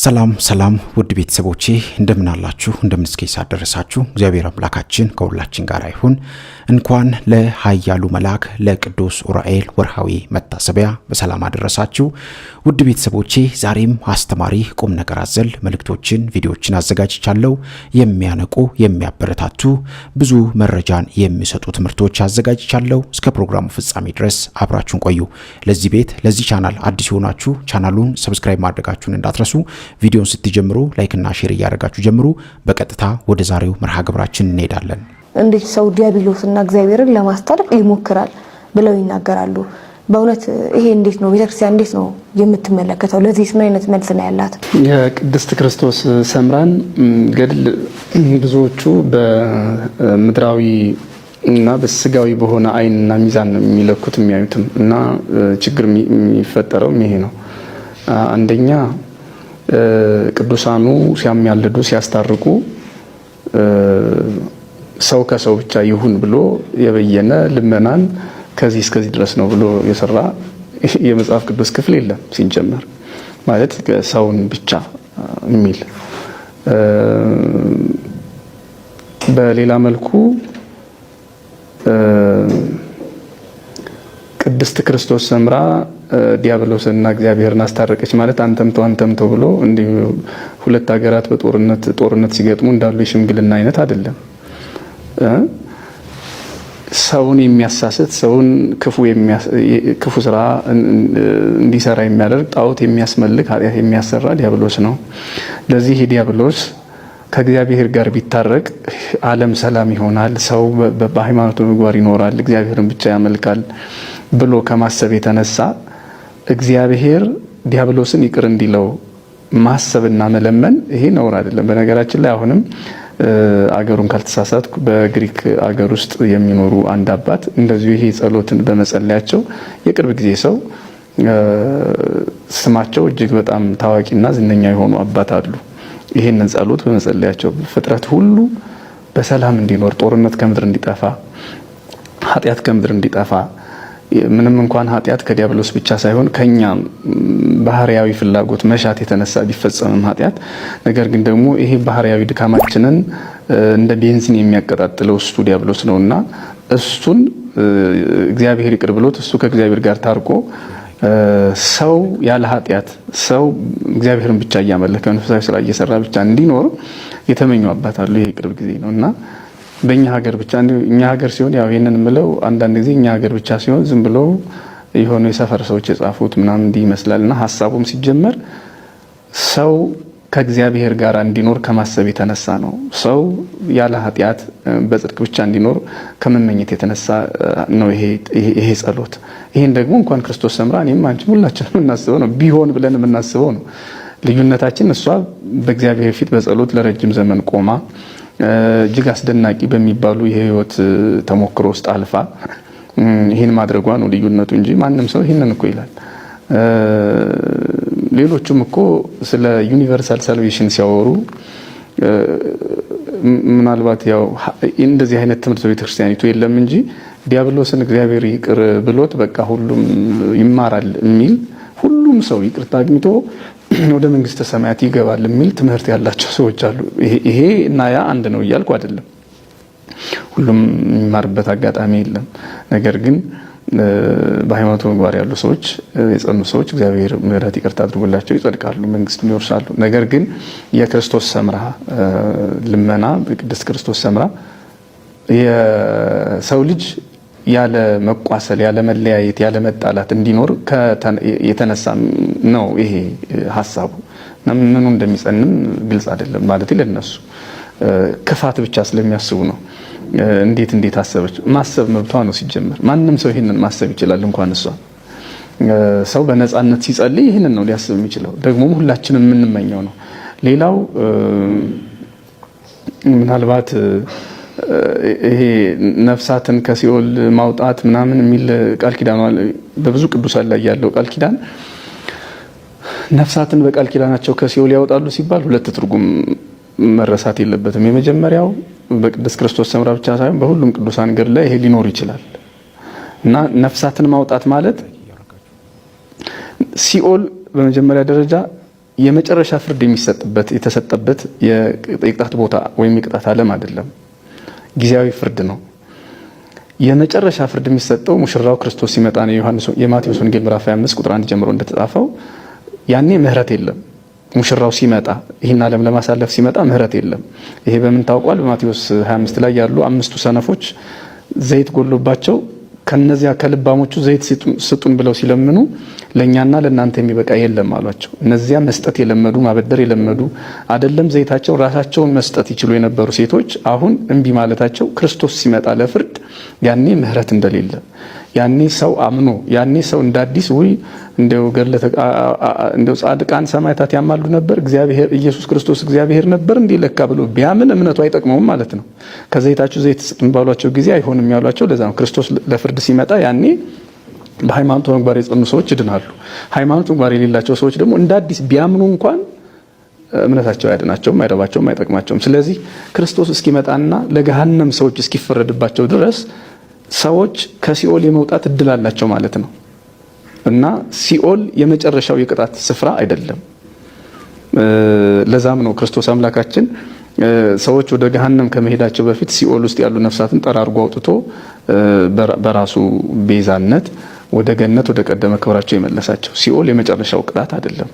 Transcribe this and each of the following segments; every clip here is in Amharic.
ሰላም ውድ ቤተሰቦቼ እንደምን አላችሁ? እንደምን እስከ ሰዓት ደረሳችሁ? እግዚአብሔር አምላካችን ከሁላችን ጋር ይሁን። እንኳን ለኃያሉ መልአክ ለቅዱስ ኡራኤል ወርሃዊ መታሰቢያ በሰላም አደረሳችሁ። ውድ ቤተሰቦቼ ዛሬም አስተማሪ ቁም ነገር አዘል መልእክቶችን፣ ቪዲዮዎችን አዘጋጅቻለሁ። የሚያነቁ የሚያበረታቱ ብዙ መረጃን የሚሰጡ ትምህርቶች አዘጋጅቻለሁ። እስከ ፕሮግራሙ ፍጻሜ ድረስ አብራችሁን ቆዩ። ለዚህ ቤት ለዚህ ቻናል አዲስ ሆናችሁ ቻናሉን ሰብስክራይብ ማድረጋችሁን እንዳትረሱ። ቪዲዮን ስትጀምሩ ላይክ እና ሼር ያደርጋችሁ ጀምሩ። በቀጥታ ወደ ዛሬው መርሃ ግብራችን እንሄዳለን። እንዴት ሰው ዲያብሎስና እግዚአብሔርን ለማስታረቅ ይሞክራል ብለው ይናገራሉ። በእውነት ይሄ እንዴት ነው? ቤተክርስቲያን እንዴት ነው የምትመለከተው? ለዚህ ምን አይነት መልስ ነው ያላት? የቅድስት ክርስቶስ ሰምራን ገድል ብዙዎቹ በምድራዊ እና በስጋዊ በሆነ አይንና ሚዛን ነው የሚለኩት የሚያዩትም እና ችግር የሚፈጠረው ይሄ ነው። አንደኛ ቅዱሳኑ ሲያሚያልዱ ሲያስታርቁ ሰው ከሰው ብቻ ይሁን ብሎ የበየነ ልመናን ከዚህ እስከዚህ ድረስ ነው ብሎ የሰራ የመጽሐፍ ቅዱስ ክፍል የለም። ሲጀመር ማለት ሰውን ብቻ የሚል በሌላ መልኩ ቅድስት ክርስቶስ ሰምራ ዲያብሎስና እግዚአብሔርን አስታረቀች ማለት አንተምቶ ብሎ እንዲሁ ሁለት ሀገራት በጦርነት ሲገጥሙ እንዳሉ የሽምግልና አይነት አይደለም። ሰውን የሚያሳስት ሰውን ክፉ ስራ እንዲሰራ የሚያደርግ ጣዖት የሚያስመልክ ኃጢአት የሚያሰራ ዲያብሎስ ነው። ለዚህ ዲያብሎስ ከእግዚአብሔር ጋር ቢታረቅ ዓለም ሰላም ይሆናል፣ ሰው በሃይማኖቱ ምግባር ይኖራል፣ እግዚአብሔርን ብቻ ያመልካል ብሎ ከማሰብ የተነሳ እግዚአብሔር ዲያብሎስን ይቅር እንዲለው ማሰብና መለመን ይሄ ነውር አይደለም። በነገራችን ላይ አሁንም አገሩን ካልተሳሳትኩ በግሪክ አገር ውስጥ የሚኖሩ አንድ አባት እንደዚሁ ይሄ ጸሎትን በመጸለያቸው የቅርብ ጊዜ ሰው ስማቸው እጅግ በጣም ታዋቂና ዝነኛ የሆኑ አባት አሉ። ይሄንን ጸሎት በመጸለያቸው ፍጥረት ሁሉ በሰላም እንዲኖር፣ ጦርነት ከምድር እንዲጠፋ፣ ኃጢአት ከምድር እንዲጠፋ ምንም እንኳን ኃጢአት ከዲያብሎስ ብቻ ሳይሆን ከኛ ባህሪያዊ ፍላጎት መሻት የተነሳ ቢፈጸምም ኃጢአት፣ ነገር ግን ደግሞ ይሄ ባህሪያዊ ድካማችንን እንደ ቤንዚን የሚያቀጣጥለው እሱ ዲያብሎስ ነውና እሱን እግዚአብሔር ይቅር ብሎት እሱ ከእግዚአብሔር ጋር ታርቆ ሰው ያለ ኃጢአት ሰው እግዚአብሔርን ብቻ እያመለከ መንፈሳዊ ስራ እየሰራ ብቻ እንዲኖር የተመኙ አባት አሉ። ይሄ ቅርብ ጊዜ ነውና በእኛ ሀገር ብቻ እኛ ሀገር ሲሆን ያው ይሄንን ምለው አንዳንድ ጊዜ እኛ ሀገር ብቻ ሲሆን ዝም ብሎ የሆነ የሰፈር ሰዎች የጻፉት ምናምን እንዲህ ይመስላልና ሐሳቡም ሲጀመር ሰው ከእግዚአብሔር ጋር እንዲኖር ከማሰብ የተነሳ ነው። ሰው ያለ ኃጢአት በጽድቅ ብቻ እንዲኖር ከመመኘት የተነሳ ነው ይሄ ጸሎት። ይሄን ደግሞ እንኳን ክርስቶስ ሰምራ እኔም አንቺም ሁላችንም እናስበው ነው ቢሆን ብለን የምናስበው ነው። ልዩነታችን እሷ በእግዚአብሔር ፊት በጸሎት ለረጅም ዘመን ቆማ እጅግ አስደናቂ በሚባሉ የህይወት ተሞክሮ ውስጥ አልፋ ይሄን ማድረጓ ነው ልዩነቱ እንጂ ማንም ሰው ይሄንን እኮ ይላል። ሌሎቹም እኮ ስለ ዩኒቨርሳል ሳልቬሽን ሲያወሩ ምናልባት ያው እንደዚህ አይነት ትምህርት በቤተክርስቲያኒቱ የለም እንጂ ዲያብሎስን እግዚአብሔር ይቅር ብሎት በቃ ሁሉም ይማራል የሚል ሁሉም ሰው ይቅርታ አግኝቶ ወደ መንግስተ ሰማያት ይገባል የሚል ትምህርት ያላቸው ሰዎች አሉ። ይሄ እና ያ አንድ ነው እያልኩ አይደለም። ሁሉም የሚማርበት አጋጣሚ የለም። ነገር ግን በሃይማኖቱ ምግባር ያሉ ሰዎች የጸኑ ሰዎች እግዚአብሔር ምሕረት ይቅርታ አድርጎላቸው ይጸድቃሉ፣ መንግስቱን ይወርሳሉ። ነገር ግን የክርስቶስ ሰምራ ልመና በቅድስት ክርስቶስ ሰምራ የሰው ልጅ ያለ መቋሰል ያለ መለያየት ያለ መጣላት እንዲኖር የተነሳ ነው ይሄ ሐሳቡ። ምኑ እንደሚጸንም ግልጽ አይደለም ማለት ለነሱ ክፋት ብቻ ስለሚያስቡ ነው። እንዴት አሰበች? ማሰብ መብቷ ነው ሲጀመር። ማንም ሰው ይሄንን ማሰብ ይችላል። እንኳን እሷ ሰው በነጻነት ሲጸልይ ይሄንን ነው ሊያስብ የሚችለው። ደግሞ ሁላችንም የምንመኘው ነው። ሌላው ምናልባት ይሄ ነፍሳትን ከሲኦል ማውጣት ምናምን የሚል ቃል ኪዳን በብዙ ቅዱሳን ላይ ያለው ቃል ኪዳን ነፍሳትን በቃል ኪዳናቸው ከሲኦል ያወጣሉ ሲባል ሁለት ትርጉም መረሳት የለበትም። የመጀመሪያው በቅድስት ክርስቶስ ሰምራ ብቻ ሳይሆን በሁሉም ቅዱሳን ገድል ላይ ይሄ ሊኖር ይችላል እና ነፍሳትን ማውጣት ማለት ሲኦል በመጀመሪያ ደረጃ የመጨረሻ ፍርድ የሚሰጥበት የተሰጠበት የቅጣት ቦታ ወይም የቅጣት ዓለም አይደለም፣ ጊዜያዊ ፍርድ ነው። የመጨረሻ ፍርድ የሚሰጠው ሙሽራው ክርስቶስ ሲመጣ ነው። የማቴዎስ ወንጌል ምዕራፍ 25 ቁጥር 1 ጀምሮ እንደተጻፈው ያኔ ምህረት የለም። ሙሽራው ሲመጣ ይህን ዓለም ለማሳለፍ ሲመጣ ምህረት የለም። ይሄ በምን ታውቋል? በማቴዎስ 25 ላይ ያሉ አምስቱ ሰነፎች ዘይት ጎሎባቸው ከነዚያ ከልባሞቹ ዘይት ስጡን ብለው ሲለምኑ ለኛና ለናንተ የሚበቃ የለም አሏቸው። እነዚያ መስጠት የለመዱ ማበደር የለመዱ አይደለም ዘይታቸው ራሳቸውን መስጠት ይችሉ የነበሩ ሴቶች አሁን እንቢ ማለታቸው ክርስቶስ ሲመጣ ለፍርድ ያኔ ምህረት እንደሌለ ያኔ ሰው አምኖ ያኔ ሰው እንዳዲስ ወይ እንደው ጻድቃን ሰማዕታት ያማሉ ነበር እግዚአብሔር ኢየሱስ ክርስቶስ እግዚአብሔር ነበር እንዲለካ ብሎ ቢያምን እምነቱ አይጠቅመውም ማለት ነው። ከዘይታችሁ ዘይት ስጡን ባሏቸው ጊዜ አይሆንም ያሏቸው ለዛ ነው። ክርስቶስ ለፍርድ ሲመጣ ያኔ በሃይማኖት ምግባር የጸኑ ሰዎች ይድናሉ። ሃይማኖት ምግባር የሌላቸው ሰዎች ደግሞ እንዳዲስ ቢያምኑ እንኳን እምነታቸው አይደናቸውም፣ አይረባቸውም፣ አይጠቅማቸውም። ስለዚህ ክርስቶስ እስኪመጣና ለገሃነም ሰዎች እስኪፈረድባቸው ድረስ ሰዎች ከሲኦል የመውጣት እድል አላቸው ማለት ነው። እና ሲኦል የመጨረሻው የቅጣት ስፍራ አይደለም። ለዛም ነው ክርስቶስ አምላካችን ሰዎች ወደ ገሃነም ከመሄዳቸው በፊት ሲኦል ውስጥ ያሉ ነፍሳትን ጠራርጎ አውጥቶ በራሱ ቤዛነት ወደ ገነት ወደ ቀደመ ክብራቸው የመለሳቸው። ሲኦል የመጨረሻው ቅጣት አይደለም።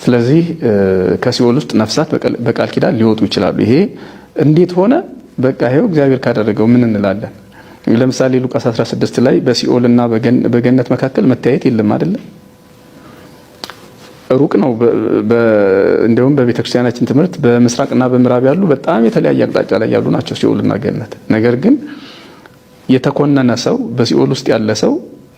ስለዚህ ከሲኦል ውስጥ ነፍሳት በቃል ኪዳን ሊወጡ ይችላሉ። ይሄ እንዴት ሆነ? በቃ ይሄው እግዚአብሔር ካደረገው ምን እንላለን? ለምሳሌ ሉቃስ 16 ላይ በሲኦልና በገነት መካከል መታየት የለም አይደለ? ሩቅ ነው። እንደውም በቤተክርስቲያናችን ትምህርት በምስራቅና በምዕራብ ያሉ በጣም የተለያየ አቅጣጫ ላይ ያሉ ናቸው ሲኦልና ገነት። ነገር ግን የተኮነነ ሰው በሲኦል ውስጥ ያለ ሰው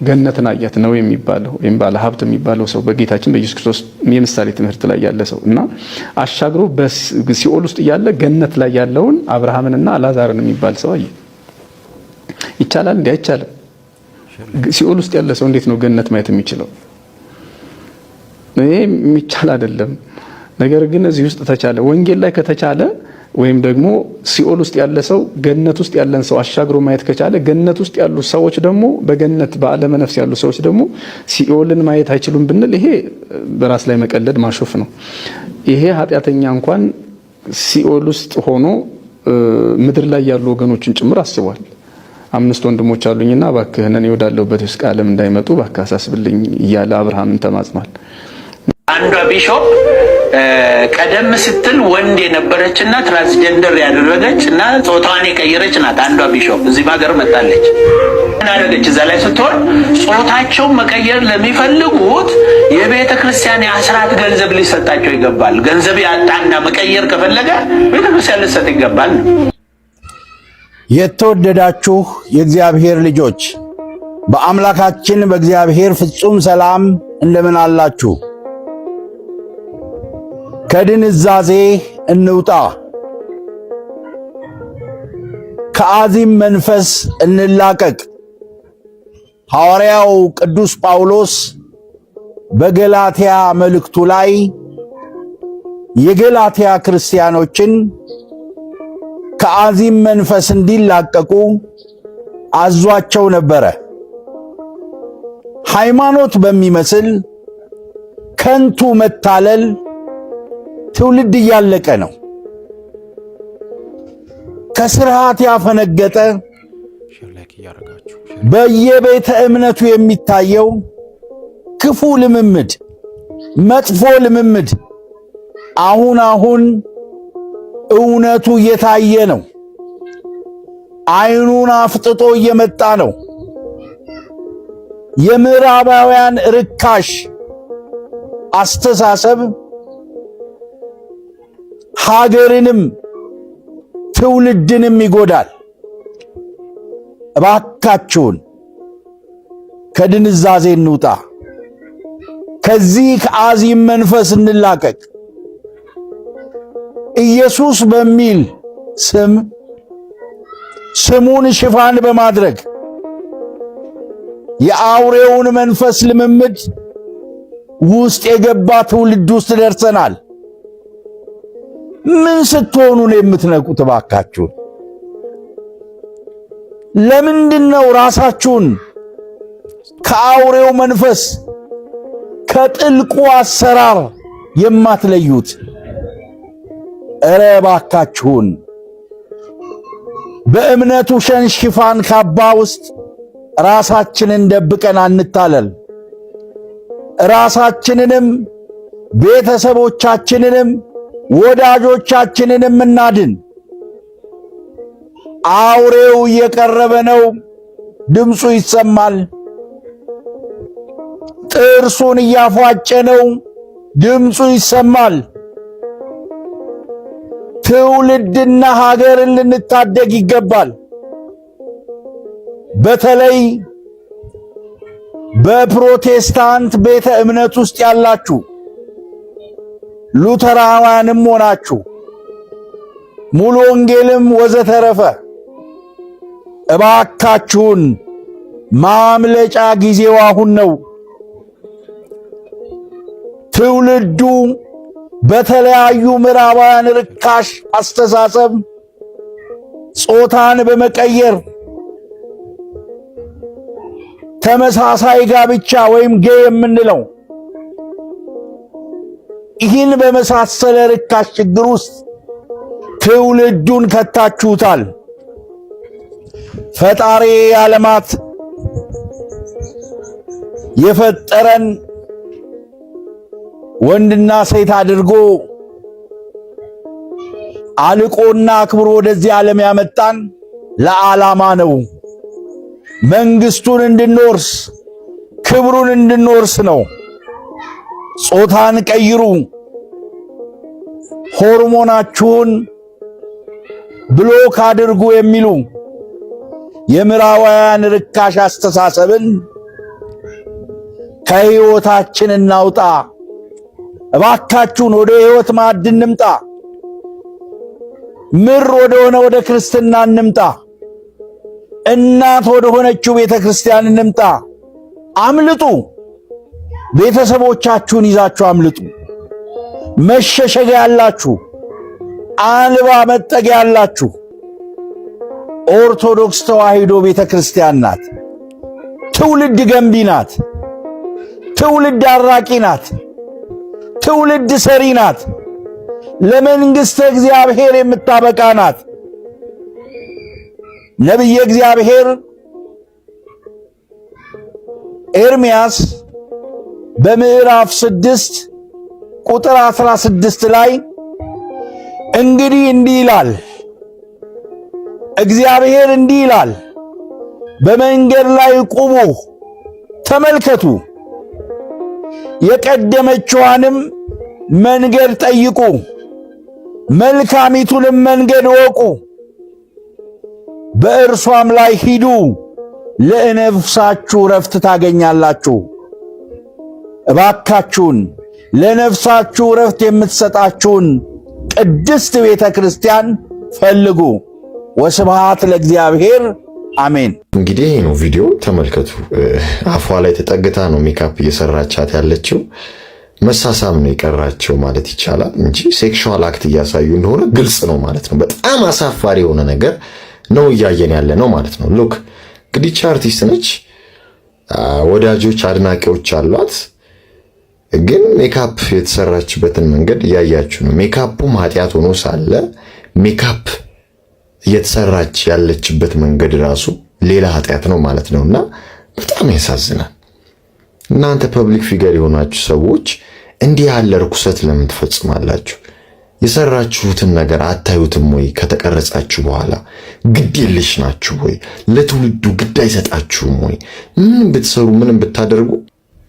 ገነትን አያት ነው የሚባለው ወይም ባለ ሀብት የሚባለው ሰው በጌታችን በኢየሱስ ክርስቶስ የምሳሌ ትምህርት ላይ ያለ ሰው እና አሻግሮ በሲኦል ውስጥ ያለ ገነት ላይ ያለውን አብርሃምንና አላዛርን የሚባል ሰው አየ። ይቻላል እንዴ? አይቻልም። ሲኦል ውስጥ ያለ ሰው እንዴት ነው ገነት ማየት የሚችለው? ይሄ የሚቻል አይደለም። ነገር ግን እዚህ ውስጥ ተቻለ። ወንጌል ላይ ከተቻለ ወይም ደግሞ ሲኦል ውስጥ ያለ ሰው ገነት ውስጥ ያለን ሰው አሻግሮ ማየት ከቻለ ገነት ውስጥ ያሉ ሰዎች ደግሞ በገነት በዓለመ ነፍስ ያሉ ሰዎች ደግሞ ሲኦልን ማየት አይችሉም ብንል ይሄ በራስ ላይ መቀለድ ማሾፍ ነው። ይሄ ኃጢአተኛ እንኳን ሲኦል ውስጥ ሆኖ ምድር ላይ ያሉ ወገኖችን ጭምር አስቧል። 5 ወንድሞች አሉኝና እባክህ እኔ ወዳለሁበት እስከ ዓለም እንዳይመጡ እባክህ አሳስብልኝ እያለ አብርሃምን ተማጽኗል። አንዷ ቢሾፕ ቀደም ስትል ወንድ የነበረችና ትራንስጀንደር ያደረገች እና ጾታዋን የቀየረች ናት። አንዷ ቢሾፕ እዚህ ሀገር መጣለች። እናደረገች እዛ ላይ ስትሆን ጾታቸውን መቀየር ለሚፈልጉት የቤተ ክርስቲያን የአስራት ገንዘብ ሊሰጣቸው ይገባል። ገንዘብ ያጣና መቀየር ከፈለገ ቤተ ክርስቲያን ሊሰጥ ይገባል። የተወደዳችሁ የእግዚአብሔር ልጆች በአምላካችን በእግዚአብሔር ፍጹም ሰላም እንደምን አላችሁ? ከድንዛዜ እንውጣ፣ ከአዚም መንፈስ እንላቀቅ። ሐዋርያው ቅዱስ ጳውሎስ በገላትያ መልእክቱ ላይ የገላትያ ክርስቲያኖችን ከአዚም መንፈስ እንዲላቀቁ አዟቸው ነበረ። ሃይማኖት በሚመስል ከንቱ መታለል ትውልድ እያለቀ ነው። ከስርዓት ያፈነገጠ በየቤተ እምነቱ የሚታየው ክፉ ልምምድ፣ መጥፎ ልምምድ አሁን እውነቱ እየታየ ነው። አይኑን አፍጥጦ እየመጣ ነው። የምዕራባውያን ርካሽ አስተሳሰብ ሀገርንም ትውልድንም ይጎዳል። እባካችሁን ከድንዛዜ እንውጣ፣ ከዚህ ከአዚም መንፈስ እንላቀቅ። ኢየሱስ በሚል ስሙን ሽፋን በማድረግ የአውሬውን መንፈስ ልምምድ ውስጥ የገባ ትውልድ ውስጥ ደርሰናል። ምን ስትሆኑ ነው የምትነቁት? እባካችሁን ለምንድነው ራሳችሁን ከአውሬው መንፈስ ከጥልቁ አሰራር የማትለዩት? እረ ባካችሁን በእምነቱ ሽፋን ካባ ውስጥ ራሳችንን ደብቀን አንታለል። ራሳችንንም ቤተሰቦቻችንንም ወዳጆቻችንንም እናድን። አውሬው እየቀረበ ነው። ድምፁ ይሰማል። ጥርሱን እያፏጨ ነው። ድምፁ ይሰማል። ትውልድና ሀገርን ልንታደግ ይገባል። በተለይ በፕሮቴስታንት ቤተ እምነት ውስጥ ያላችሁ ሉተራውያንም ሆናችሁ ሙሉ ወንጌልም ወዘተረፈ እባካችሁን ማምለጫ ጊዜው አሁን ነው። ትውልዱ በተለያዩ ምዕራባውያን ርካሽ አስተሳሰብ ጾታን በመቀየር ተመሳሳይ ጋብቻ ወይም ጌይ የምንለው ይህን በመሳሰለ ርካሽ ችግር ውስጥ ትውልዱን ከታችሁታል። ፈጣሪ ዓለማት የፈጠረን ወንድና ሴት አድርጎ አልቆና አክብሮ ወደዚህ ዓለም ያመጣን ለዓላማ ነው። መንግስቱን እንድንወርስ ክብሩን እንድንወርስ ነው። ጾታን ቀይሩ፣ ሆርሞናችሁን ብሎክ አድርጉ የሚሉ የምዕራባውያን ርካሽ አስተሳሰብን ከሕይወታችን እናውጣ። እባካችሁን ወደ ሕይወት ማዕድ እንምጣ። ምር ወደ ክርስትና እንምጣ። እናት ወደ ሆነችው ቤተ ክርስቲያን እንምጣ። አምልጡ። ቤተሰቦቻችሁን ይዛችሁ አምልጡ። መሸሸጊያ ያላችሁ፣ አልባ መጠጊያ ያላችሁ ኦርቶዶክስ ተዋሕዶ ቤተ ክርስቲያን ናት። ትውልድ ገንቢ ናት። ትውልድ አራቂ ናት። ትውልድ ሰሪ ናት። ለመንግሥተ እግዚአብሔር የምታበቃ ናት። ነቢየ እግዚአብሔር ኤርምያስ በምዕራፍ 6 ቁጥር 16 ላይ እንግዲህ እንዲህ ይላል፣ እግዚአብሔር እንዲህ ይላል፣ በመንገድ ላይ ቁሙ ተመልከቱ፣ የቀደመችዋንም መንገድ ጠይቁ፣ መልካሚቱንም መንገድ ወቁ፣ በእርሷም ላይ ሂዱ፣ ለነፍሳችሁ ረፍት ታገኛላችሁ። እባካችሁን ለነፍሳችሁ ረፍት የምትሰጣችሁን ቅድስት ቤተ ክርስቲያን ፈልጉ። ወስብሐት ለእግዚአብሔር አሜን። እንግዲህ ይሄ ነው ቪዲዮ ተመልከቱ። አፏ ላይ ተጠግታ ነው ሜካፕ እየሰራቻት ያለችው። መሳሳም ነው የቀራቸው ማለት ይቻላል እንጂ ሴክሹዋል አክት እያሳዩ እንደሆነ ግልጽ ነው ማለት ነው። በጣም አሳፋሪ የሆነ ነገር ነው እያየን ያለ ነው ማለት ነው። ሉክ እንግዲህ አርቲስት ነች፣ ወዳጆች አድናቂዎች አሏት። ግን ሜካፕ የተሰራችበትን መንገድ እያያችሁ ነው። ሜካፑም ኃጢአት ሆኖ ሳለ ሜካፕ እየተሰራች ያለችበት መንገድ ራሱ ሌላ ኃጢአት ነው ማለት ነውና በጣም ያሳዝናል። እናንተ ፐብሊክ ፊገር የሆናችሁ ሰዎች እንዲህ ያለ ርኩሰት ለምን ትፈጽማላችሁ? የሰራችሁትን ነገር አታዩትም ወይ? ከተቀረጻችሁ በኋላ ግድ የለሽ ናችሁ ወይ? ለትውልዱ ግድ አይሰጣችሁም ወይ? ምን ብትሰሩ ምንም ብታደርጉ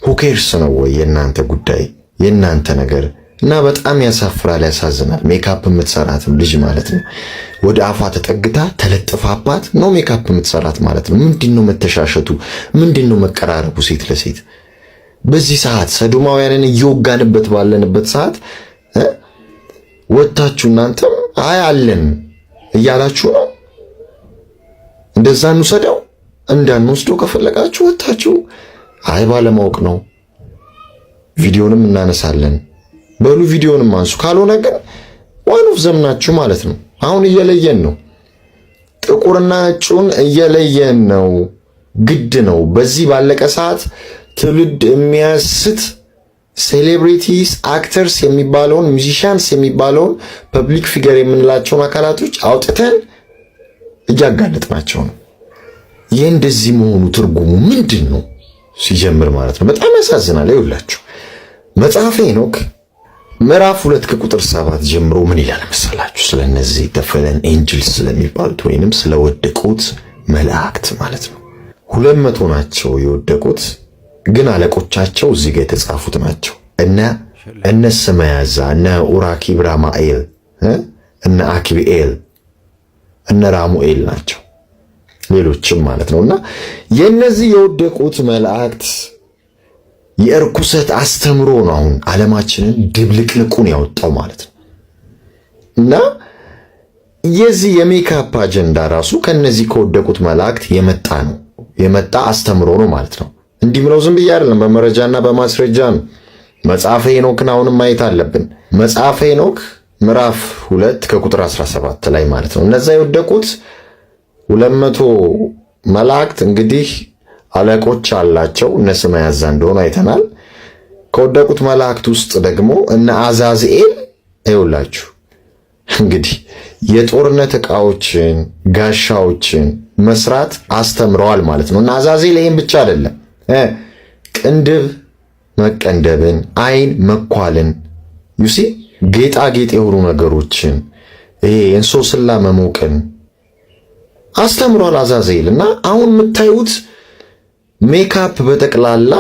ሁኬርስ ነው ወይ የእናንተ ጉዳይ የእናንተ ነገር? እና በጣም ያሳፍራል፣ ያሳዝናል። ሜካፕ የምትሰራትም ልጅ ማለት ነው ወደ አፏ ተጠግታ ተለጥፋባት ነው ሜካፕ የምትሰራት ማለት ነው። ምንድነው መተሻሸቱ? ምንድነው መቀራረቡ? ሴት ለሴት በዚህ ሰዓት ሰዶማውያንን እየወጋንበት ባለንበት ሰዓት ወጣችሁ እናንተም አይ አለን እያላችሁ ነው። እንደዛ እንውሰደው እንዳንወስደው ከፈለጋችሁ ወጣችሁ አይ ባለማወቅ ነው ቪዲዮንም እናነሳለን በሉ ቪዲዮንም አንሱ። ካልሆነ ግን ዋን ኦፍ ዘምናችሁ ማለት ነው። አሁን እየለየን ነው፣ ጥቁርና ነጩን እየለየን ነው። ግድ ነው። በዚህ ባለቀ ሰዓት ትውልድ የሚያስት ሴሌብሪቲስ፣ አክተርስ የሚባለውን ሚውዚሻንስ የሚባለውን ፐብሊክ ፊገር የምንላቸውን አካላቶች አውጥተን እያጋለጥናቸው ነው። ይህ እንደዚህ መሆኑ ትርጉሙ ምንድን ነው? ሲጀምር ማለት ነው በጣም ያሳዝናል። ይኸውላችሁ መጽሐፈ ሄኖክ ምዕራፍ 2 ከቁጥር 7 ጀምሮ ምን ይላል መሰላችሁ? ስለነዚህ ደፈለን ኤንጅልስ ስለሚባሉት ወይንም ስለወደቁት መላእክት ማለት ነው። 200 ናቸው የወደቁት፣ ግን አለቆቻቸው እዚህ ጋር የተጻፉት ናቸው። እነ ስመያዛ፣ እነ ኡራኪብ ራማኤል፣ እነ አክቢኤል፣ እነ ራሙኤል ናቸው። ሌሎችም ማለት ነውና የነዚህ የወደቁት መላእክት የእርኩሰት አስተምሮ ነው አሁን ዓለማችንን ድብልቅልቁን ያወጣው ማለት ነው። እና የዚህ የሜካፕ አጀንዳ ራሱ ከነዚህ ከወደቁት መላእክት የመጣ አስተምሮ ነው ማለት ነው። እንዲህ ብለው ዝም ብዬ አይደለም፣ በመረጃና በማስረጃ ነው። መጽሐፈ ሄኖክን አሁንም ማየት አለብን። መጽሐፈ ሄኖክ ምዕራፍ 2 ከቁጥር 17 ላይ ማለት ነው እነዛ የወደቁት 200 መላእክት እንግዲህ አለቆች አላቸው። እነ ስመያዛ እንደሆነ አይተናል። ከወደቁት መላእክት ውስጥ ደግሞ እነ አዛዝኤል ይውላችሁ እንግዲህ የጦርነት ዕቃዎችን ጋሻዎችን መስራት አስተምረዋል ማለት ነው። እና አዛዝኤል ይሄን ብቻ አይደለም፣ ቅንድብ መቀንደብን፣ አይን መኳልን፣ ዩሲ ጌጣጌጥ የሆኑ ነገሮችን ይሄ እንሶስላ መሞቅን አስተምሯል አዛዝኤል። እና አሁን የምታዩት ሜካፕ በጠቅላላ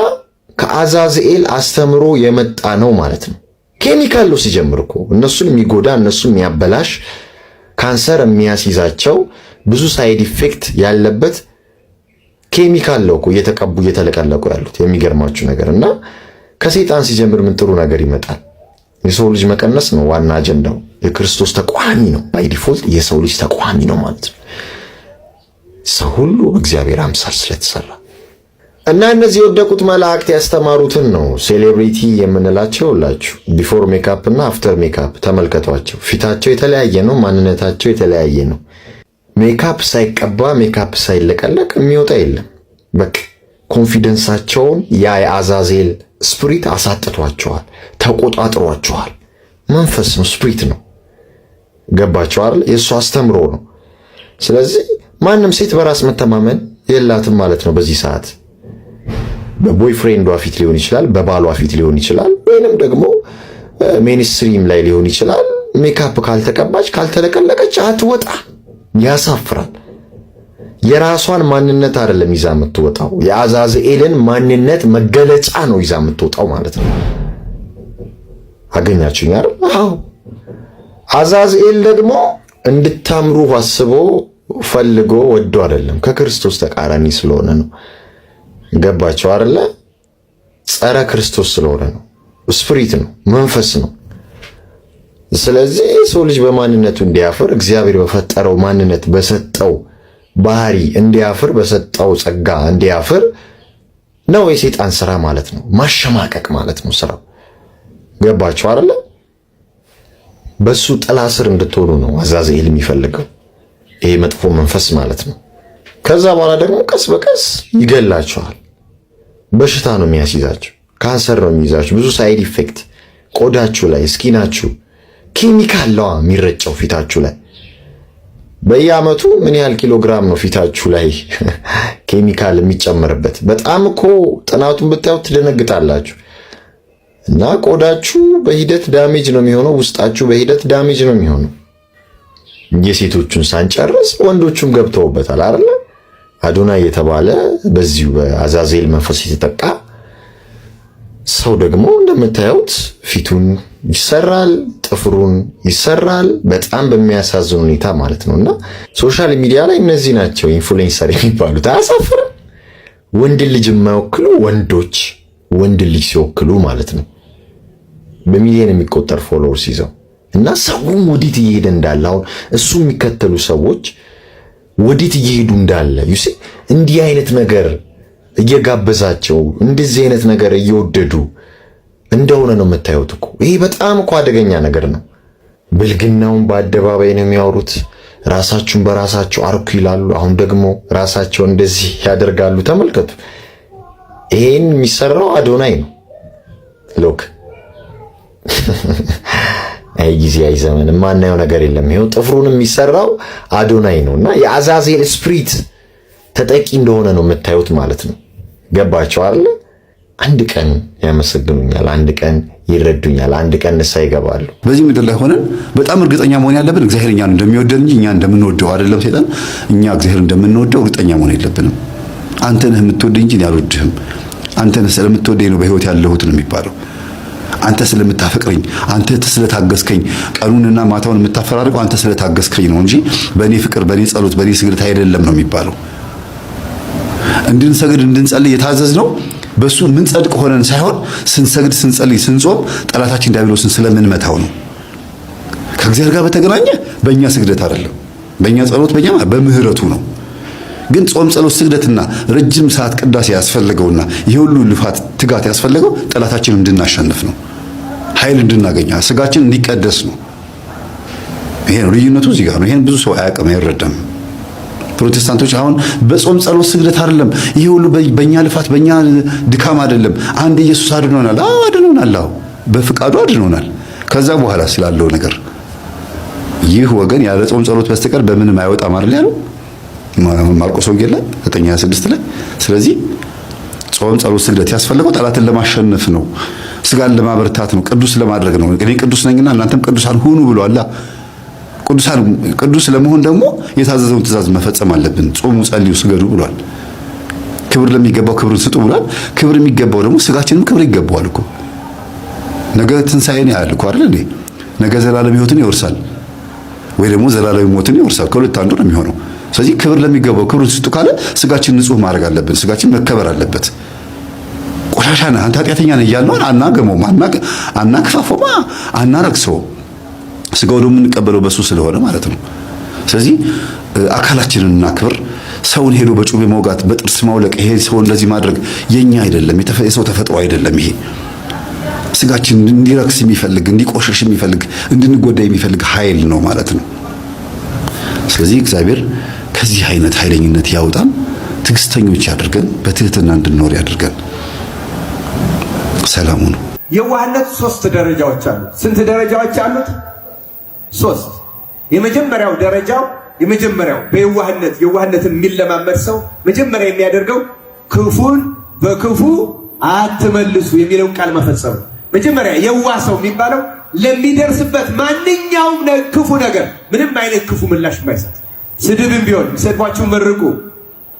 ከአዛዝኤል አስተምሮ የመጣ ነው ማለት ነው። ኬሚካል ነው ሲጀምር እኮ እነሱን የሚጎዳ እነሱን የሚያበላሽ ካንሰር የሚያስይዛቸው ብዙ ሳይድ ኢፌክት ያለበት ኬሚካል ነው እኮ እየተቀቡ እየተለቀለቁ ያሉት። የሚገርማችሁ ነገር እና ከሰይጣን ሲጀምር ምን ጥሩ ነገር ይመጣል? የሰው ልጅ መቀነስ ነው ዋና አጀንዳው። የክርስቶስ ተቋሚ ነው። ባይ ዲፎልት የሰው ልጅ ተቋሚ ነው ማለት ነው። ሰው ሁሉ በእግዚአብሔር አምሳል ስለተሰራ እና እነዚህ የወደቁት መላእክት ያስተማሩትን ነው ሴሌብሪቲ የምንላቸው ሁላችሁ። ቢፎር ሜካፕ እና አፍተር ሜካፕ ተመልከቷቸው። ፊታቸው የተለያየ ነው፣ ማንነታቸው የተለያየ ነው። ሜካፕ ሳይቀባ ሜካፕ ሳይለቀለቅ የሚወጣ የለም። በቃ ኮንፊደንሳቸውን ያ የአዛዜል ስፕሪት አሳጥቷቸዋል፣ ተቆጣጥሯቸዋል። መንፈስ ነው፣ ስፕሪት ነው። ገባቸው አይደል? የእሱ አስተምሮ ነው። ስለዚህ ማንም ሴት በራስ መተማመን የላትም ማለት ነው በዚህ ሰዓት። በቦይፍሬንዷ ፊት ሊሆን ይችላል፣ በባሏ ፊት ሊሆን ይችላል፣ ወይንም ደግሞ ሜንስትሪም ላይ ሊሆን ይችላል። ሜካፕ ካልተቀባች ካልተለቀለቀች አትወጣ። ያሳፍራል። የራሷን ማንነት አይደለም ይዛ የምትወጣው፣ የአዛዝኤልን ማንነት መገለጫ ነው ይዛ የምትወጣው ማለት ነው። አገኛችሁኝ አይደል? አዎ። አዛዝኤል ደግሞ እንድታምሩ አስቦ ፈልጎ ወዶ አይደለም፣ ከክርስቶስ ተቃራኒ ስለሆነ ነው። ገባቸው አይደለ? ጸረ ክርስቶስ ስለሆነ ነው። ስፕሪት ነው፣ መንፈስ ነው። ስለዚህ ሰው ልጅ በማንነቱ እንዲያፍር እግዚአብሔር በፈጠረው ማንነት በሰጠው ባህሪ እንዲያፍር በሰጠው ጸጋ እንዲያፍር ነው የሰይጣን ስራ ማለት ነው። ማሸማቀቅ ማለት ነው ስራው። ገባቸው አይደለ? በሱ ጥላ ስር እንድትሆኑ ነው አዛዝኤል የሚፈልገው፣ ይሄ መጥፎ መንፈስ ማለት ነው። ከዛ በኋላ ደግሞ ቀስ በቀስ ይገላቸዋል። በሽታ ነው የሚያስይዛችሁ፣ ካንሰር ነው የሚይዛችሁ፣ ብዙ ሳይድ ኢፌክት ቆዳችሁ ላይ፣ ስኪናችሁ ኬሚካል ነው የሚረጨው ፊታችሁ ላይ። በየአመቱ ምን ያህል ኪሎግራም ነው ፊታችሁ ላይ ኬሚካል የሚጨመርበት? በጣም እኮ ጥናቱን ብታዩት ትደነግጣላችሁ። እና ቆዳችሁ በሂደት ዳሜጅ ነው የሚሆነው፣ ውስጣችሁ በሂደት ዳሜጅ ነው የሚሆነው። የሴቶቹን ሳንጨርስ ወንዶቹም ገብተውበታል አይደል? አዶናይ የተባለ በዚሁ በአዛዝኤል መንፈስ የተጠቃ ሰው ደግሞ እንደምታዩት ፊቱን ይሰራል፣ ጥፍሩን ይሰራል፣ በጣም በሚያሳዝን ሁኔታ ማለት ነውና ሶሻል ሚዲያ ላይ እነዚህ ናቸው ኢንፍሉዌንሰር የሚባሉት። አያሳፍርም? ወንድ ልጅ የማይወክሉ ወንዶች ወንድ ልጅ ሲወክሉ ማለት ነው፣ በሚሊዮን የሚቆጠር ፎሎወርስ ይዘው እና ሰውም ወዴት እየሄደ እንዳለ አሁን እሱ የሚከተሉ ሰዎች ወዴት እየሄዱ እንዳለ ዩሲ እንዲህ አይነት ነገር እየጋበዛቸው እንደዚህ አይነት ነገር እየወደዱ እንደሆነ ነው የምታዩት እኮ። ይሄ በጣም እኮ አደገኛ ነገር ነው። ብልግናውን በአደባባይ ነው የሚያወሩት። ራሳቸውን በራሳቸው አርኩ ይላሉ። አሁን ደግሞ ራሳቸው እንደዚህ ያደርጋሉ። ተመልከቱ። ይሄን የሚሰራው አዶናይ ነው። ሎክ አይ ጊዜ አይ ዘመን ማናየው ነገር የለም። ይሄው ጥፍሩን የሚሰራው አዶናይ ነውና የአዛዜል ስፕሪት ተጠቂ እንደሆነ ነው የምታዩት ማለት ነው። ገባቸው አይደል? አንድ ቀን ያመሰግኑኛል፣ አንድ ቀን ይረዱኛል፣ አንድ ቀን ንስሐ ይገባሉ። በዚህ ምድር ላይ ሆነን በጣም እርግጠኛ መሆን ያለብን እግዚአብሔር እኛን እንደሚወደን እንጂ እኛ እንደምንወደው አይደለም። ሰይጣን እኛ እግዚአብሔር እንደምንወደው እርግጠኛ መሆን የለብንም። አንተ ነህ የምትወደኝ እንጂ እኔ አልወድህም። አንተ ነህ ስለምትወደኝ ነው በህይወት ያለሁት ነው የሚባለው። አንተ ስለምታፈቅረኝ፣ አንተ ስለታገስከኝ፣ ቀኑንና ማታውን የምታፈራርቀው አንተ ስለታገስከኝ ነው እንጂ በእኔ ፍቅር፣ በእኔ ጸሎት፣ በእኔ ስግደት አይደለም ነው የሚባለው። እንድንሰግድ እንድንጸልይ የታዘዝነው በሱ ምን ጸድቅ ሆነን ሳይሆን ስንሰግድ፣ ስንጸልይ፣ ስንጾም ጠላታችን ዲያብሎስን ስለምንመታው ነው። ከእግዚአብሔር ጋር በተገናኘ በእኛ ስግደት አይደለም፣ በእኛ ጸሎት፣ በእኛ በምህረቱ ነው። ግን ጾም፣ ጸሎት፣ ስግደትና ረጅም ሰዓት ቅዳሴ ያስፈልገውና ይሄ ሁሉ ልፋት፣ ትጋት ያስፈልገው ጠላታችንን እንድናሸንፍ ነው፣ ኃይል እንድናገኝ፣ ስጋችን እንዲቀደስ ነው። ይሄ ነው ልዩነቱ፣ እዚህ ጋር ነው። ይሄን ብዙ ሰው አያውቅም፣ አይረዳም። ፕሮቴስታንቶች አሁን በጾም ጸሎት ስግደት አይደለም ይሄ ሁሉ በእኛ ልፋት በእኛ ድካም አይደለም። አንድ ኢየሱስ አድኖናል። አዎ አድኖናል። አዎ በፍቃዱ አድኖናል። ከዛ በኋላ ስላለው ነገር ይህ ወገን ያለ ጾም ጸሎት በስተቀር በምንም አይወጣም አይደል ያለው ማርቆስ ወንጌል ላይ 9:26 ላይ። ስለዚህ ጾም ጸሎት ስግደት ያስፈልገው ጠላትን ለማሸነፍ ነው፣ ስጋን ለማበረታት ነው፣ ቅዱስ ለማድረግ ነው። እኔ ቅዱስ ነኝና እናንተም ቅዱሳን ሁኑ ብሏል። ቅዱስ ለመሆን ደግሞ የታዘዘውን ትእዛዝ መፈጸም አለብን። ጾሙ፣ ጸልዩ፣ ስገዱ ብሏል። ክብር ለሚገባው ክብርን ስጡ ብሏል። ክብር የሚገባው ደግሞ ስጋችንም ክብር ይገባዋል እኮ። ነገ ትንሣኤን ያህል እኮ አይደል እንዴ? ነገ ዘላለም ሕይወትን ይወርሳል ወይ ደግሞ ዘላለም ሞትን ይወርሳል። ከሁለት አንዱ ነው የሚሆነው። ስለዚህ ክብር ለሚገባው ክብርን ስጡ ካለ ስጋችን ንጹህ ማድረግ አለብን። ስጋችን መከበር አለበት። ቆሻሻ ነህ አንተ ኃጢአተኛ ነህ እያልነው አናገመውም፣ አናክፋፈውም፣ አናረክሰውም። ስጋው ደግሞ የምንቀበለው በሱ ስለሆነ ማለት ነው። ስለዚህ አካላችንን እናክብር። ሰውን ሄዶ በጩቤ መውጋት፣ በጥርስ ማውለቅ፣ ይሄ ሰው እንደዚህ ማድረግ የኛ አይደለም፣ የሰው ተፈጥሮ አይደለም። ይሄ ስጋችን እንዲረክስ የሚፈልግ፣ እንዲቆሽሽ የሚፈልግ፣ እንድንጎዳ የሚፈልግ ኃይል ነው ማለት ነው። ስለዚህ እግዚአብሔር ከዚህ አይነት ኃይለኝነት ያውጣን፣ ትዕግስተኞች ያድርገን፣ በትህትና እንድንኖር ያድርገን። ሰላሙ ነው። የዋህነት 3 ደረጃዎች አሉት። ስንት ደረጃዎች አሉት? 3። የመጀመሪያው የዋህነትን የሚለማመድ ሰው መጀመሪያ የሚያደርገው ክፉን በክፉ አትመልሱ የሚለውን ቃል መፈጸም ነው። መጀመሪያ የዋህ ሰው የሚባለው ለሚደርስበት ማንኛውም ክፉ ነገር ምንም አይነት ክፉ ምላሽ የማይሰጥ፣ ስድብም ቢሆን ሰድቧችሁ መርቁ፣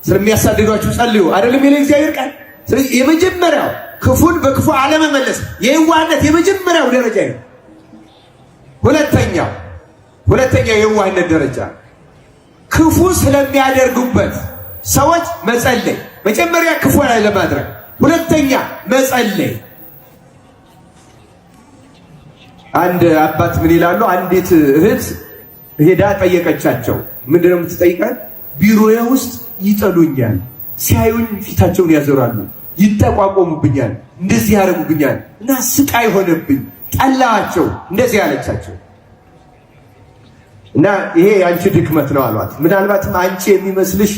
ስለሚያሳድዷችሁ ጸልዩ አይደለም የሚለው እግዚአብሔር ቃል። ስለዚህ የመጀመሪያው ክፉን በክፉ አለመመለስ የዋህነት የመጀመሪያው ደረጃ ነው። ሁለተኛው የዋህነት ደረጃ ክፉ ስለሚያደርጉበት ሰዎች መጸለይ። መጀመሪያ ክፉ ላይ ለማድረግ፣ ሁለተኛ መጸለይ። አንድ አባት ምን ይላሉ? አንዲት እህት ሄዳ ጠየቀቻቸው። ምንድነው የምትጠይቃት? ቢሮዬ ውስጥ ይጠሉኛል፣ ሲያዩኝ ፊታቸውን ያዞራሉ፣ ይጠቋቆሙብኛል፣ እንደዚህ ያደርጉብኛል እና ስቃይ ሆነብኝ፣ ጠላዋቸው። እንደዚህ ያለቻቸው እና ይሄ የአንቺ ድክመት ነው አሏት። ምናልባትም አንቺ የሚመስልሽ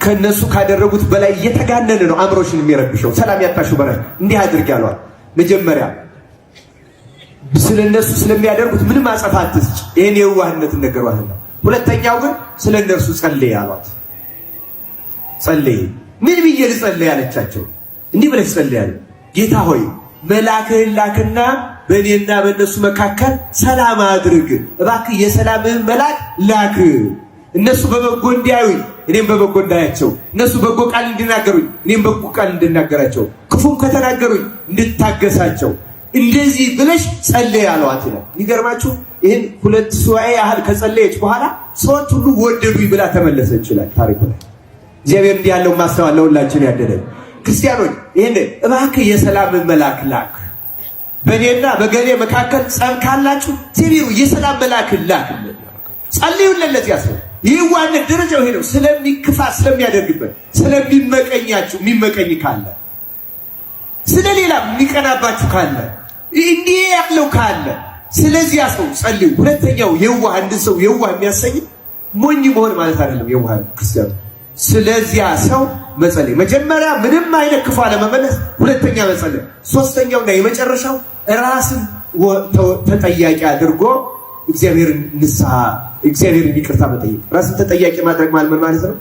ከነሱ ካደረጉት በላይ እየተጋነነ ነው አእምሮሽን የሚረብሸው፣ ሰላም ያጣሽው በላይ እንዲህ አድርጊ አሏት። መጀመሪያ ስለነሱ ስለሚያደርጉት ምንም አጸፋ አትስጭ፣ ይሄን የዋህነትን ነገሯትና። ሁለተኛው ግን ስለነሱ ጸልይ አሏት። ጸልይ። ምን ብዬ ልጸልይ አለቻቸው። እንዲህ ብለሽ ጸልይ አለ። ጌታ ሆይ መልአክህን ላክና በእኔና በእነሱ መካከል ሰላም አድርግ። እባክህ የሰላምህን መልአክ ላክ። እነሱ በበጎ እንዲያዩኝ እኔም በበጎ እንዳያቸው፣ እነሱ በጎ ቃል እንዲናገሩኝ እኔም በጎ ቃል እንድናገራቸው፣ ክፉም ከተናገሩኝ እንድታገሳቸው፣ እንደዚህ ብለሽ ጸልይ አሏት ይላል። የሚገርማችሁ ይህን 2 ሱባኤ ያህል ከጸለየች በኋላ ሰዎች ሁሉ ወደዱኝ ብላ ተመለሰች ይላል ታሪኩ ላይ። እግዚአብሔር እንዲህ ያለው ማስተዋል ለሁላችን ያደረገ። ክርስቲያኖች ይህን እባክህ የሰላምን መልአክ ላክ፣ በእኔና በገሌ መካከል ጸብ ካላችሁ ሲቢሩ የሰላም መልአክ ላክ፣ ጸልዩለት። ለዚያ ሰው የዋህነት ደረጃው ይሄ ነው። ስለሚክፋት ስለሚያደርግበት፣ ስለሚመቀኛችሁ የሚመቀኝ ካለ፣ ስለሌላ የሚቀናባችሁ ካለ፣ እንዲህ ያለው ካለ ስለዚያ ሰው ጸልዩ። ሁለተኛው የዋህ አንድ ሰው የዋህ የሚያሰኝ ሞኝ መሆን ማለት አይደለም። የዋህ ክርስቲያን ስለዚያ ሰው መጸለይ። መጀመሪያ ምንም አይነት ክፉ አለመመለስ፣ ሁለተኛ መጸለይ፣ ሶስተኛውና የመጨረሻው ራስን ተጠያቂ አድርጎ እግዚአብሔርን ንስሐ እግዚአብሔርን ይቅርታ መጠየቅ ራስን ተጠያቂ ማድረግ ማለት ነው።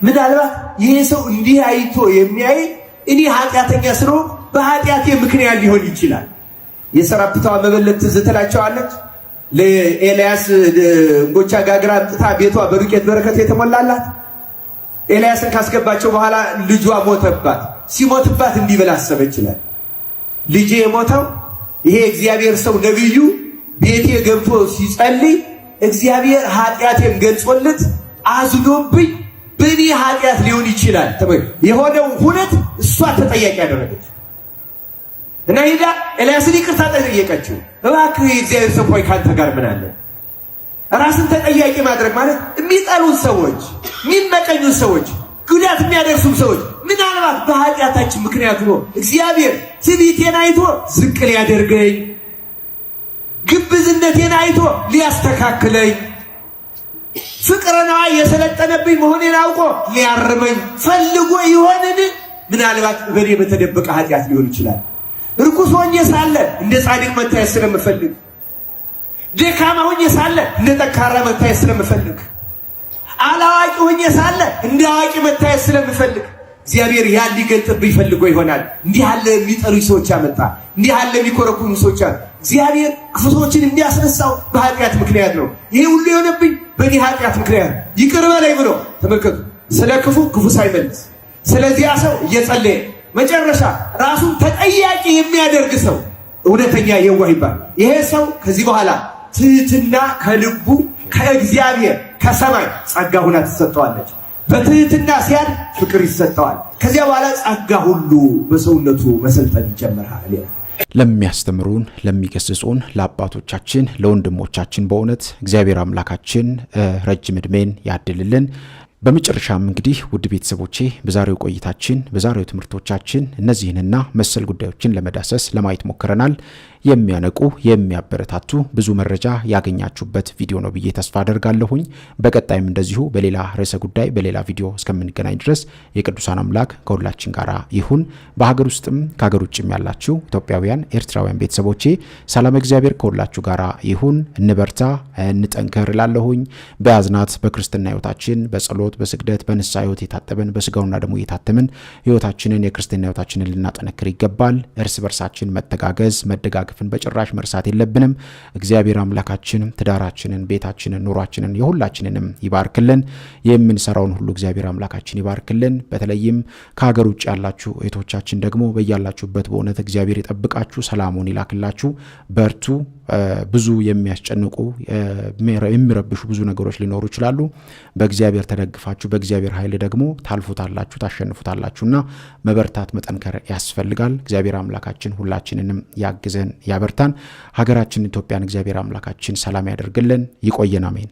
ምናልባት ይሄ ሰው እንዲህ አይቶ የሚያይ እኔ ኃጢአተኛ ስለሆንኩ በኃጢአቴ ምክንያት ሊሆን ይችላል። የሰራፕታዋ መበለት ትዝ ትላቸዋለች። ለኤልያስ እንጎቻ ጋግራ አምጥታ ቤቷ በዱቄት በረከት የተሞላላት ኤልያስን ካስገባቸው በኋላ ልጇ ሞተባት። ሲሞትባት እንዲህ ብላ አሰበች ይችላል። ልጄ የሞተው ይሄ እግዚአብሔር ሰው ነብዩ ቤቴ ገብቶ ሲጸልይ እግዚአብሔር ኃጢአቴን ገልጾለት አዝኖብኝ በእኔ ኃጢአት ሊሆን ይችላል የሆነው ሁነት እሷ ተጠያቂ ያደረገች እና ሄዳ ኤልያስን ይቅርታ ጠየቀችው። እባክህ የእግዚአብሔር ሰው ሆይ ካንተ ጋር ምን አለ? ራስን ተጠያቂ ማድረግ ማለት የሚጠሉን ሰዎች፣ የሚመቀኙን ሰዎች፣ ጉዳት የሚያደርሱን ሰዎች ምናልባት በኃጢአታችን ምክንያት ነው እግዚአብሔር ትዕቢቴን አይቶ ዝቅ ሊያደርገኝ፣ ግብዝነቴን አይቶ ሊያስተካክለኝ፣ ፍቅርና የሰለጠነብኝ መሆኔን አውቆ ሊያርመኝ ፈልጎ ይሆንን? ምናልባት በእኔ በተደበቀ ኃጢአት ሊሆን ይችላል። ርኩስ ሆኜ ሳለ እንደ ጻድቅ መታየት ስለምፈልግ፣ ደካማ ሆኜ ሳለ እንደ ጠንካራ መታየት ስለምፈልግ፣ አላዋቂ ሆኜ ሳለ እንደ አዋቂ መታየት ስለምፈልግ እግዚአብሔር ያን ሊገልጥብኝ ፈልጎ ይሆናል። እንዲህ ያለ የሚጠሉኝ ሰዎች አመጣ፣ እንዲህ ያለ የሚኮረኩሙ ሰዎች አሉ። እግዚአብሔር ክፉ ሰዎችን የሚያስነሳው በኃጢአት ምክንያት ነው። ይሄ ሁሉ የሆነብኝ በእኔ ኃጢአት ምክንያት ይቅር በለኝ ብሎ ተመልከቱ። ስለ ክፉ ክፉ ሳይመልስ ስለዚያ ሰው እየጸለየ መጨረሻ ራሱን ተጠያቂ የሚያደርግ ሰው እውነተኛ የዋህ ይባላል። ይሄ ሰው ከዚህ በኋላ ትህትና ከልቡ ከእግዚአብሔር ከሰማይ ጸጋ ሁና ትሰጠዋለች። በትህትና ሲያድ ፍቅር ይሰጠዋል። ከዚያ በኋላ ጸጋ ሁሉ በሰውነቱ መሰልጠን ይጀምራል። ለሚያስተምሩን ለሚገስጹን ለአባቶቻችን ለወንድሞቻችን በእውነት እግዚአብሔር አምላካችን ረጅም ዕድሜን ያድልልን። በመጨረሻም እንግዲህ ውድ ቤተሰቦቼ በዛሬው ቆይታችን በዛሬው ትምህርቶቻችን እነዚህንና መሰል ጉዳዮችን ለመዳሰስ ለማየት ሞክረናል። የሚያነቁ የሚያበረታቱ ብዙ መረጃ ያገኛችሁበት ቪዲዮ ነው ብዬ ተስፋ አደርጋለሁኝ። በቀጣይም እንደዚሁ በሌላ ርዕሰ ጉዳይ በሌላ ቪዲዮ እስከምንገናኝ ድረስ የቅዱሳን አምላክ ከሁላችን ጋር ይሁን። በሀገር ውስጥም ከሀገር ውጭም ያላችሁ ኢትዮጵያውያን ኤርትራውያን ቤተሰቦቼ ሰላም እግዚአብሔር ከሁላችሁ ጋር ይሁን። እንበርታ እንጠንከር እላለሁኝ። በያዝናት በክርስትና ሕይወታችን በጸሎት በስግደት በንስሐ ሕይወት የታጠበን በስጋውና ደግሞ የታተምን ሕይወታችንን የክርስትና ሕይወታችንን ልናጠነክር ይገባል። እርስ በርሳችን መተጋገዝ መደጋገፍን በጭራሽ መርሳት የለብንም። እግዚአብሔር አምላካችን ትዳራችንን ቤታችንን ኑሯችንን የሁላችንንም ይባርክልን። የምንሰራውን ሁሉ እግዚአብሔር አምላካችን ይባርክልን። በተለይም ከሀገር ውጭ ያላችሁ እህቶቻችን ደግሞ በያላችሁበት በእውነት እግዚአብሔር ይጠብቃችሁ፣ ሰላሙን ይላክላችሁ። በርቱ። ብዙ የሚያስጨንቁ የሚረብሹ ብዙ ነገሮች ሊኖሩ ይችላሉ። በእግዚአብሔር ተደግፋችሁ በእግዚአብሔር ኃይል ደግሞ ታልፉታላችሁ ታሸንፉታላችሁና መበርታት መጠንከር ያስፈልጋል። እግዚአብሔር አምላካችን ሁላችንንም ያግዘን ያበርታን። ሀገራችን ኢትዮጵያን እግዚአብሔር አምላካችን ሰላም ያደርግልን። ይቆየን። አሜን።